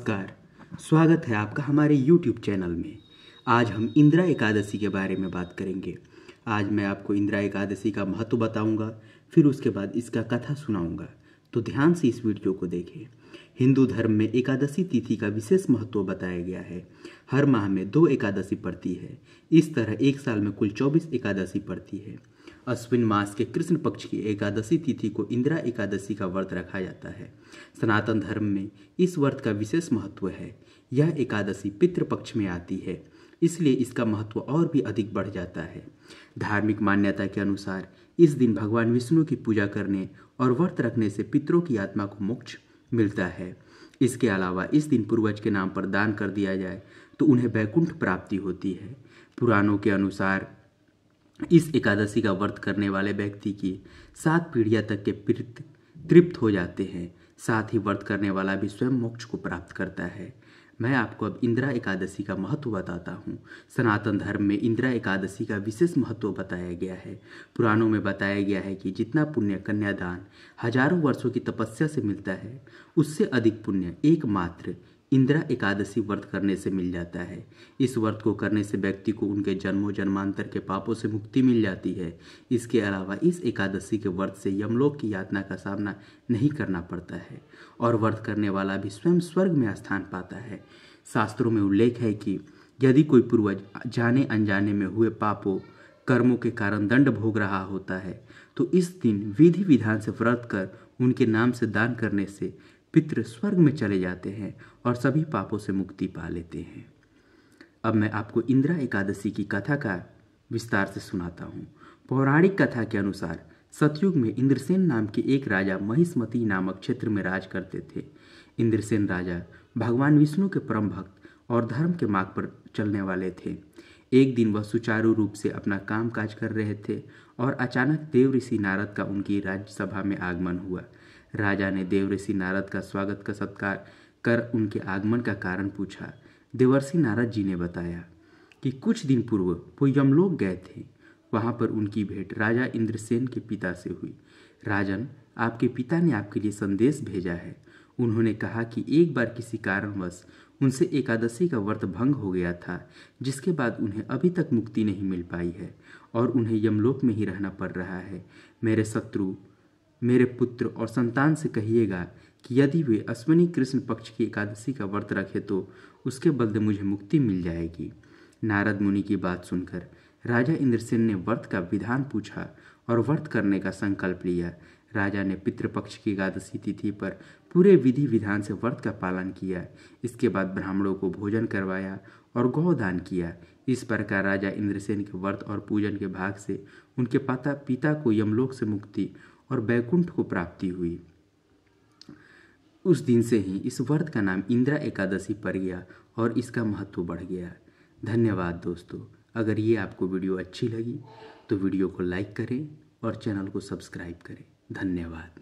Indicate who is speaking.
Speaker 1: नमस्कार। स्वागत है आपका हमारे YouTube चैनल में। आज हम इंदिरा एकादशी के बारे में बात करेंगे। आज मैं आपको इंदिरा एकादशी का महत्व बताऊंगा, फिर उसके बाद इसका कथा सुनाऊंगा। तो ध्यान से इस वीडियो को देखें। हिंदू धर्म में एकादशी तिथि का विशेष महत्व बताया गया है। हर माह में 2 एकादशी पड़ती है। इस तरह एक साल में कुल 24 एकादशी पड़ती है। अश्विन मास के कृष्ण पक्ष की एकादशी तिथि को इंदिरा एकादशी का व्रत रखा जाता है। सनातन धर्म में इस व्रत का विशेष महत्व है। यह एकादशी पितृपक्ष में आती है, इसलिए इसका महत्व और भी अधिक बढ़ जाता है। धार्मिक मान्यता के अनुसार इस दिन भगवान विष्णु की पूजा करने और व्रत रखने से पितरों की आत्मा को मोक्ष मिलता है। इसके अलावा इस दिन पूर्वज के नाम पर दान कर दिया जाए तो उन्हें वैकुंठ प्राप्ति होती है। पुराणों के अनुसार इस एकादशी का व्रत करने वाले व्यक्ति की 7 पीढ़ियां तक के पितृ तृप्त हो जाते हैं। साथ ही व्रत करने वाला भी स्वयं मोक्ष को प्राप्त करता है। मैं आपको अब इंदिरा एकादशी का महत्व बताता हूँ। सनातन धर्म में इंदिरा एकादशी का विशेष महत्व बताया गया है। पुराणों में बताया गया है कि जितना पुण्य कन्यादान हजारों वर्षों की तपस्या से मिलता है, उससे अधिक पुण्य एकमात्र इंदिरा एकादशी व्रत करने से मिल जाता है। इस व्रत को करने से व्यक्ति को उनके जन्मों जन्मांतर के पापों से मुक्ति मिल जाती है। इसके अलावा इस एकादशी के व्रत से यमलोक की यातना का सामना नहीं करना पड़ता है और व्रत करने वाला भी स्वयं स्वर्ग में स्थान पाता है। शास्त्रों में उल्लेख है कि यदि कोई पूर्वज जाने अनजाने में हुए पापों कर्मों के कारण दंड भोग रहा होता है तो इस दिन विधि विधान से व्रत कर उनके नाम से दान करने से पितृ स्वर्ग में चले जाते हैं और सभी पापों से मुक्ति पा लेते हैं। अब मैं आपको इंदिरा एकादशी की कथा का विस्तार से सुनाता हूँ। पौराणिक कथा के अनुसार सतयुग में इंद्रसेन नाम के एक राजा महिष्मती नामक क्षेत्र में राज करते थे। इंद्रसेन राजा भगवान विष्णु के परम भक्त और धर्म के मार्ग पर चलने वाले थे। एक दिन वह सुचारू रूप से अपना काम काज कर रहे थे और अचानक देव ऋषि नारद का उनकी राज्यसभा में आगमन हुआ। राजा ने देव ऋषि नारद का स्वागत का सत्कार कर उनके आगमन का कारण पूछा। देवर्षि नारद जी ने बताया कि कुछ दिन पूर्व वो यमलोक गए थे। वहां पर उनकी भेंट राजा इंद्रसेन के पिता से हुई। राजन, आपके पिता ने आपके लिए संदेश भेजा है। उन्होंने कहा कि एक बार किसी कारणवश उनसे एकादशी का व्रत भंग हो गया था, जिसके बाद उन्हें अभी तक मुक्ति नहीं मिल पाई है और उन्हें यमलोक में ही रहना पड़ रहा है। मेरे शत्रु, मेरे पुत्र और संतान से कहिएगा कि यदि वे अश्विनी कृष्ण पक्ष की एकादशी का व्रत रखे तो उसके बदले मुझे मुक्ति मिल जाएगी। नारद मुनि की बात सुनकर राजा इंद्रसेन ने व्रत का विधान पूछा और व्रत करने का संकल्प लिया। राजा ने पितृपक्ष की एकादशी तिथि पर पूरे विधि विधान से व्रत का पालन किया। इसके बाद ब्राह्मणों को भोजन करवाया और गौदान किया। इस प्रकार राजा इंद्रसेन के व्रत और पूजन के भाग से उनके पिता को यमलोक से मुक्ति और वैकुंठ को प्राप्ति हुई। उस दिन से ही इस व्रत का नाम इंदिरा एकादशी पड़ गया और इसका महत्व बढ़ गया। धन्यवाद दोस्तों। अगर ये आपको वीडियो अच्छी लगी तो वीडियो को लाइक करें और चैनल को सब्सक्राइब करें। धन्यवाद।